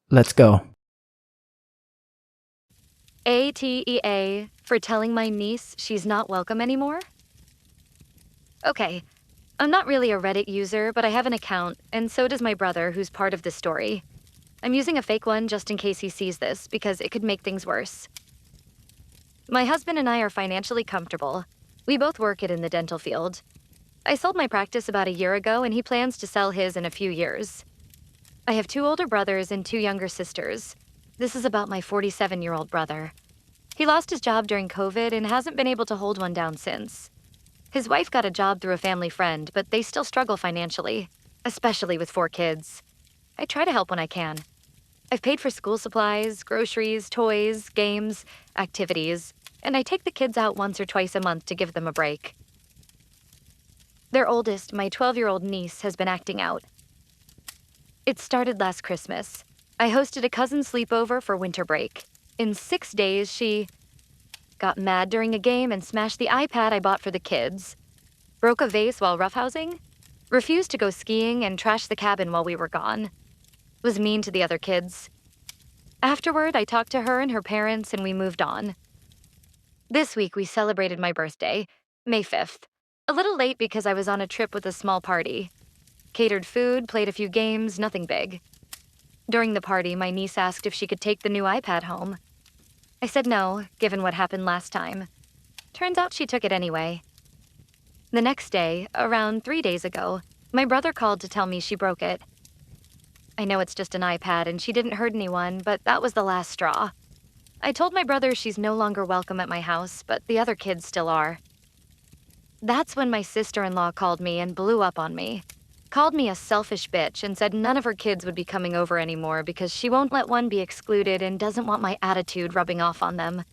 Let's go. ATEA for telling my niece she's not welcome anymore? Okay, I'm not really a Reddit user, but I have an account, and so does my brother, who's part of this story. I'm using a fake one just in case he sees this, because it could make things worse. My husband and I are financially comfortable. We both work in the dental field. I sold my practice about a year ago, and he plans to sell his in a few years. I have 2 older brothers and 2 younger sisters. This is about my 47-year-old brother. He lost his job during COVID and hasn't been able to hold one down since. His wife got a job through a family friend, but they still struggle financially, especially with 4 kids. I try to help when I can. I've paid for school supplies, groceries, toys, games, activities, and I take the kids out once or twice a month to give them a break. Their oldest, my 12-year-old niece, has been acting out. It started last Christmas. I hosted a cousin sleepover for winter break. In 6 days, she got mad during a game and smashed the iPad I bought for the kids, broke a vase while roughhousing, refused to go skiing, and trashed the cabin while we were gone. Was mean to the other kids. Afterward, I talked to her and her parents, and we moved on. This week, we celebrated my birthday, May 5th. A little late because I was on a trip with a small party. Catered food, played a few games, nothing big. During the party, my niece asked if she could take the new iPad home. I said no, given what happened last time. Turns out she took it anyway. The next day, around 3 days ago, my brother called to tell me she broke it. I know it's just an iPad and she didn't hurt anyone, but that was the last straw. I told my brother she's no longer welcome at my house, but the other kids still are. That's when my sister-in-law called me and blew up on me. Called me a selfish bitch and said none of her kids would be coming over anymore because she won't let one be excluded and doesn't want my attitude rubbing off on them.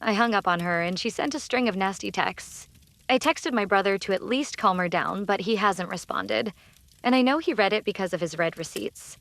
I hung up on her and she sent a string of nasty texts. I texted my brother to at least calm her down, but he hasn't responded. And I know he read it because of his read receipts.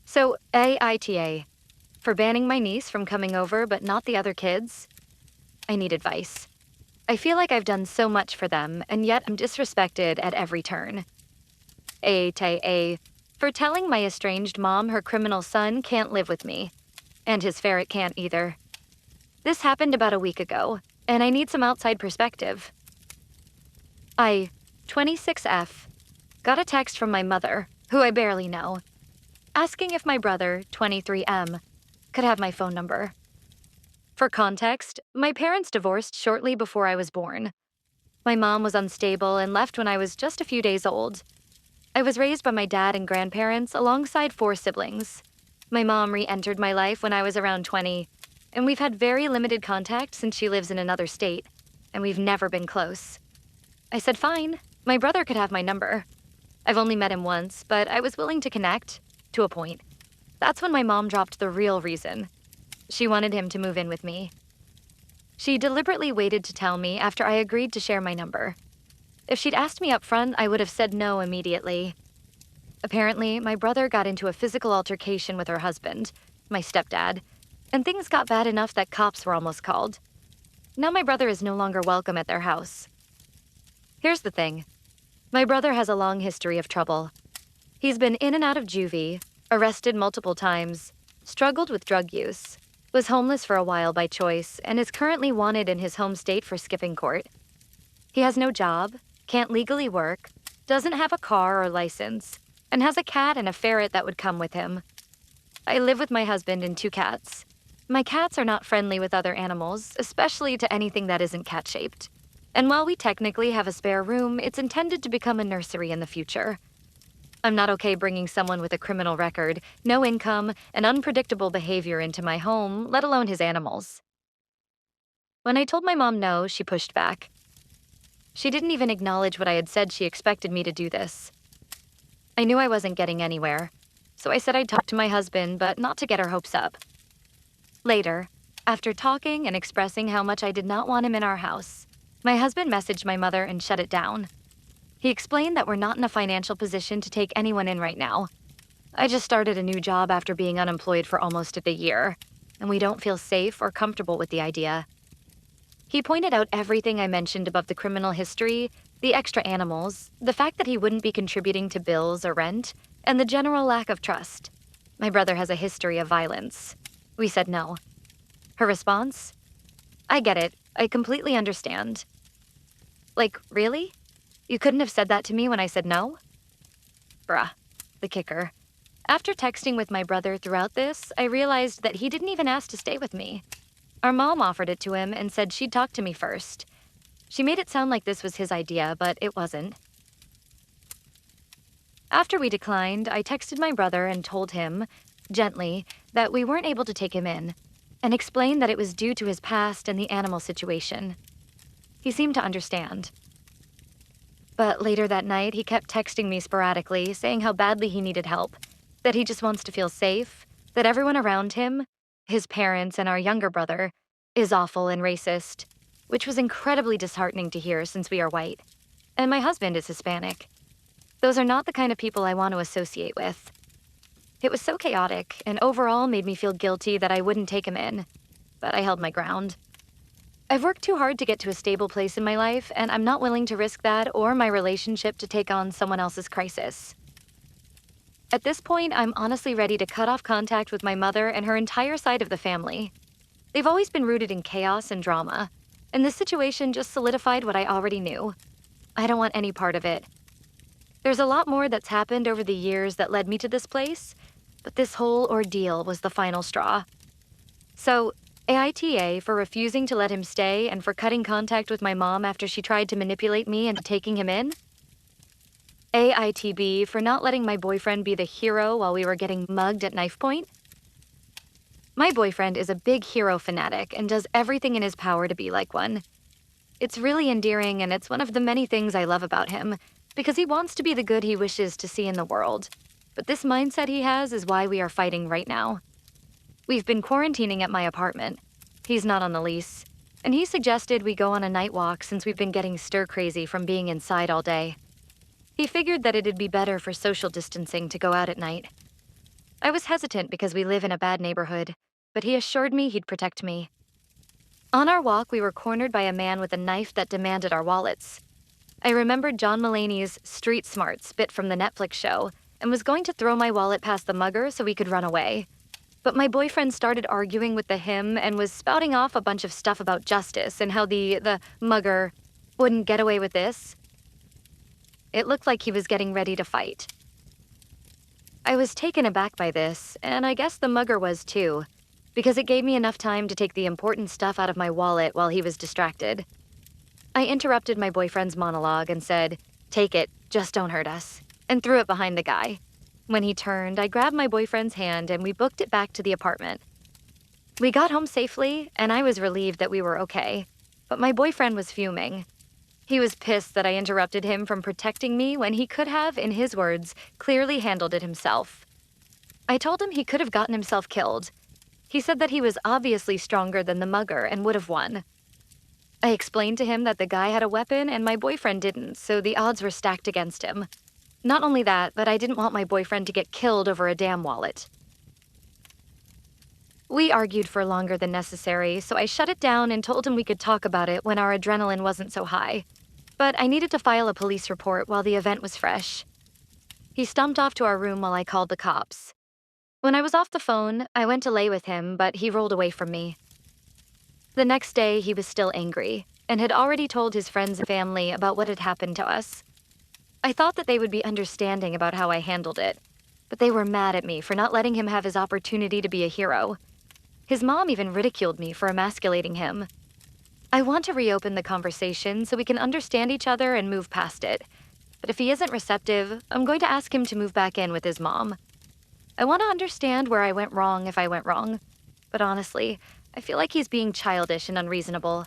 So, AITA, for banning my niece from coming over but not the other kids, I need advice. I feel like I've done so much for them, and yet I'm disrespected at every turn. AITA, for telling my estranged mom her criminal son can't live with me, and his ferret can't either. This happened about a week ago, and I need some outside perspective. I, 26F, got a text from my mother, who I barely know, asking if my brother, 23M, could have my phone number. For context, my parents divorced shortly before I was born. My mom was unstable and left when I was just a few days old. I was raised by my dad and grandparents alongside 4 siblings. My mom re-entered my life when I was around 20, and we've had very limited contact since she lives in another state, and we've never been close. I said fine, my brother could have my number. I've only met him once, but I was willing to connect, to a point. That's when my mom dropped the real reason. She wanted him to move in with me. She deliberately waited to tell me after I agreed to share my number. If she'd asked me up front, I would have said no immediately. Apparently, my brother got into a physical altercation with her husband, my stepdad, and things got bad enough that cops were almost called. Now my brother is no longer welcome at their house. Here's the thing. My brother has a long history of trouble. He's been in and out of juvie, arrested multiple times, struggled with drug use, was homeless for a while by choice, and is currently wanted in his home state for skipping court. He has no job, can't legally work, doesn't have a car or license, and has a cat and a ferret that would come with him. I live with my husband and 2 cats. My cats are not friendly with other animals, especially to anything that isn't cat-shaped. And while we technically have a spare room, it's intended to become a nursery in the future. I'm not okay bringing someone with a criminal record, no income, and unpredictable behavior into my home, let alone his animals. When I told my mom no, she pushed back. She didn't even acknowledge what I had said she expected me to do this. I knew I wasn't getting anywhere, so I said I'd talk to my husband, but not to get her hopes up. Later, after talking and expressing how much I did not want him in our house, my husband messaged my mother and shut it down. He explained that we're not in a financial position to take anyone in right now. I just started a new job after being unemployed for almost a year, and we don't feel safe or comfortable with the idea. He pointed out everything I mentioned above the criminal history, the extra animals, the fact that he wouldn't be contributing to bills or rent, and the general lack of trust. My brother has a history of violence. We said no. Her response? I get it. I completely understand. Like, really? You couldn't have said that to me when I said no? Bruh. The kicker. After texting with my brother throughout this, I realized that he didn't even ask to stay with me. Our mom offered it to him and said she'd talk to me first. She made it sound like this was his idea, but it wasn't. After we declined, I texted my brother and told him, gently, that we weren't able to take him in, and explained that it was due to his past and the animal situation. He seemed to understand. But later that night, he kept texting me sporadically, saying how badly he needed help, that he just wants to feel safe, that everyone around him, his parents and our younger brother, is awful and racist, which was incredibly disheartening to hear since we are white. And my husband is Hispanic. Those are not the kind of people I want to associate with. It was so chaotic, and overall made me feel guilty that I wouldn't take him in, but I held my ground. I've worked too hard to get to a stable place in my life, and I'm not willing to risk that or my relationship to take on someone else's crisis. At this point, I'm honestly ready to cut off contact with my mother and her entire side of the family. They've always been rooted in chaos and drama, and this situation just solidified what I already knew. I don't want any part of it. There's a lot more that's happened over the years that led me to this place, but this whole ordeal was the final straw. So, Aita for refusing to let him stay and for cutting contact with my mom after she tried to manipulate me into taking him in. AITB for not letting my boyfriend be the hero while we were getting mugged at knife point. My boyfriend is a big hero fanatic and does everything in his power to be like one. It's really endearing, and it's one of the many things I love about him, because he wants to be the good he wishes to see in the world. But this mindset he has is why we are fighting right now. We've been quarantining at my apartment. He's not on the lease, and he suggested we go on a night walk since we've been getting stir-crazy from being inside all day. He figured that it'd be better for social distancing to go out at night. I was hesitant because we live in a bad neighborhood, but he assured me he'd protect me. On our walk, we were cornered by a man with a knife that demanded our wallets. I remembered John Mulaney's Street Smarts bit from the Netflix show and was going to throw my wallet past the mugger so we could run away. But my boyfriend started arguing with the him and was spouting off a bunch of stuff about justice and how the mugger wouldn't get away with this. It looked like he was getting ready to fight. I was taken aback by this, and I guess the mugger was too, because it gave me enough time to take the important stuff out of my wallet while he was distracted. I interrupted my boyfriend's monologue and said, "Take it, just don't hurt us," and threw it behind the guy. When he turned, I grabbed my boyfriend's hand and we booked it back to the apartment. We got home safely, and I was relieved that we were okay, but my boyfriend was fuming. He was pissed that I interrupted him from protecting me when he could have, in his words, clearly handled it himself. I told him he could have gotten himself killed. He said that he was obviously stronger than the mugger and would have won. I explained to him that the guy had a weapon and my boyfriend didn't, so the odds were stacked against him. Not only that, but I didn't want my boyfriend to get killed over a damn wallet. We argued for longer than necessary, so I shut it down and told him we could talk about it when our adrenaline wasn't so high. But I needed to file a police report while the event was fresh. He stomped off to our room while I called the cops. When I was off the phone, I went to lay with him, but he rolled away from me. The next day, he was still angry, and had already told his friends and family about what had happened to us. I thought that they would be understanding about how I handled it, but they were mad at me for not letting him have his opportunity to be a hero. His mom even ridiculed me for emasculating him. I want to reopen the conversation so we can understand each other and move past it, but if he isn't receptive, I'm going to ask him to move back in with his mom. I want to understand where I went wrong if I went wrong, but honestly, I feel like he's being childish and unreasonable.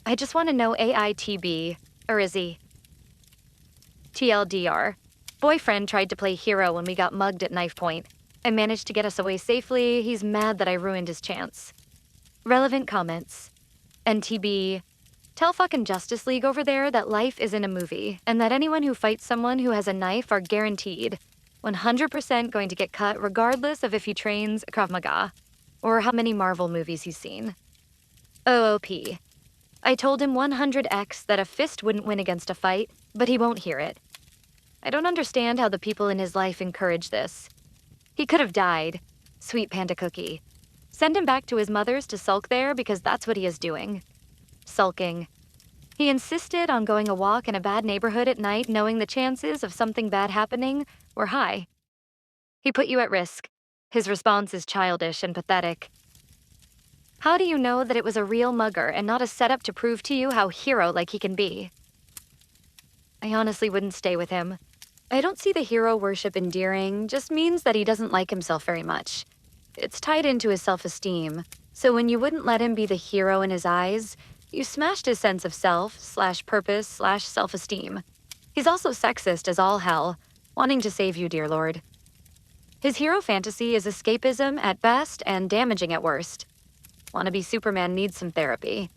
I just want to know AITB, or is he? TLDR. Boyfriend tried to play hero when we got mugged at knife point. I managed to get us away safely. He's mad that I ruined his chance. Relevant comments. NTB. Tell fucking Justice League over there that life isn't a movie, and that anyone who fights someone who has a knife are guaranteed 100% going to get cut regardless of if he trains Krav Maga, or how many Marvel movies he's seen. OOP. I told him 100x that a fist wouldn't win against a fight, but he won't hear it. I don't understand how the people in his life encourage this. He could have died, Sweet panda cookie. Send him back to his mother's to sulk there because that's what he is doing. Sulking. He insisted on going a walk in a bad neighborhood at night knowing the chances of something bad happening were high. He put you at risk. His response is childish and pathetic. How do you know that it was a real mugger and not a setup to prove to you how hero-like he can be? I honestly wouldn't stay with him. I don't see the hero worship endearing, just means that he doesn't like himself very much. It's tied into his self-esteem, so when you wouldn't let him be the hero in his eyes, you smashed his sense of self/purpose/self-esteem. He's also sexist as all hell, wanting to save you, dear lord. His hero fantasy is escapism at best and damaging at worst. Wannabe Superman needs some therapy.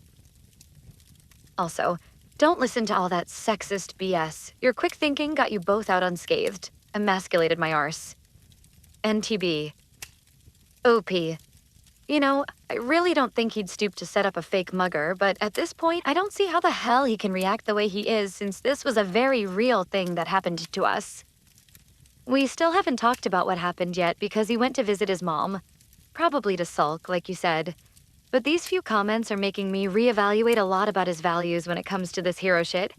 Also, don't listen to all that sexist BS. Your quick thinking got you both out unscathed. Emasculated my arse. NTB. OP. You know, I really don't think he'd stoop to set up a fake mugger, but at this point, I don't see how the hell he can react the way he is since this was a very real thing that happened to us. We still haven't talked about what happened yet because he went to visit his mom. Probably to sulk, like you said. But these few comments are making me reevaluate a lot about his values when it comes to this hero shit.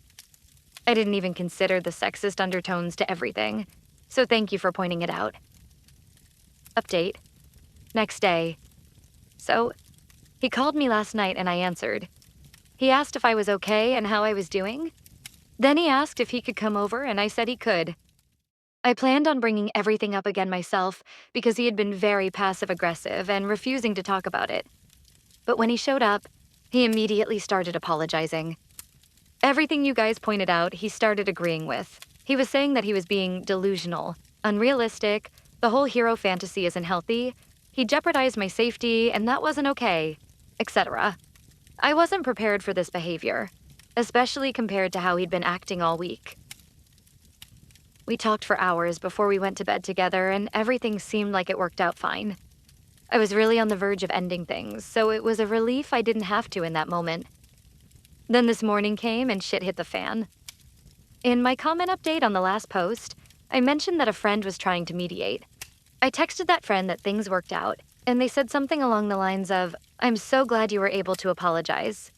I didn't even consider the sexist undertones to everything, so thank you for pointing it out. Update. Next day. So, he called me last night and I answered. He asked if I was okay and how I was doing. Then he asked if he could come over and I said he could. I planned on bringing everything up again myself because he had been very passive-aggressive and refusing to talk about it. But when he showed up, he immediately started apologizing. Everything you guys pointed out, he started agreeing with. He was saying that he was being delusional, unrealistic, the whole hero fantasy isn't healthy, he jeopardized my safety, and that wasn't okay, etc. I wasn't prepared for this behavior, especially compared to how he'd been acting all week. We talked for hours before we went to bed together, and everything seemed like it worked out fine. I was really on the verge of ending things, so it was a relief I didn't have to in that moment. Then this morning came and shit hit the fan. In my comment update on the last post, I mentioned that a friend was trying to mediate. I texted that friend that things worked out, and they said something along the lines of, "I'm so glad you were able to apologize."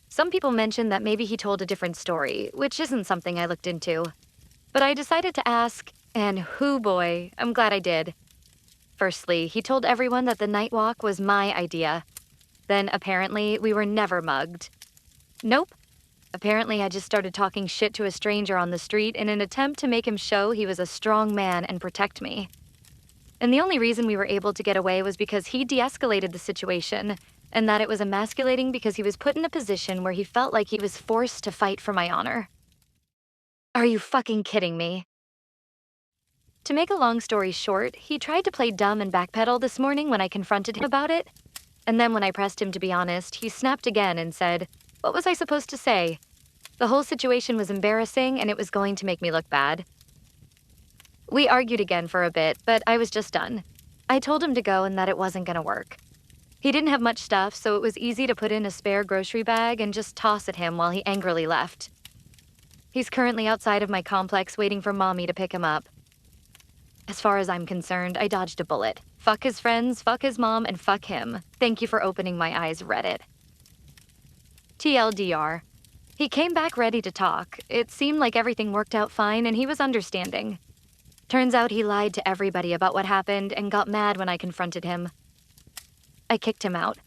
Some people mentioned that maybe he told a different story, which isn't something I looked into. But I decided to ask, and hoo boy, I'm glad I did. Firstly, he told everyone that the night walk was my idea. Then, apparently, we were never mugged. Nope. Apparently, I just started talking shit to a stranger on the street in an attempt to make him show he was a strong man and protect me. And the only reason we were able to get away was because he de-escalated the situation, and that it was emasculating because he was put in a position where he felt like he was forced to fight for my honor. Are you fucking kidding me? To make a long story short, he tried to play dumb and backpedal this morning when I confronted him about it. And then when I pressed him to be honest, he snapped again and said, "What was I supposed to say?" The whole situation was embarrassing and it was going to make me look bad. We argued again for a bit, but I was just done. I told him to go and that it wasn't gonna work. He didn't have much stuff, so it was easy to put in a spare grocery bag and just toss at him while he angrily left. He's currently outside of my complex waiting for mommy to pick him up. As far as I'm concerned, I dodged a bullet. Fuck his friends, fuck his mom, and fuck him. Thank you for opening my eyes, Reddit. TLDR. He came back ready to talk. It seemed like everything worked out fine and he was understanding. Turns out he lied to everybody about what happened and got mad when I confronted him. I kicked him out.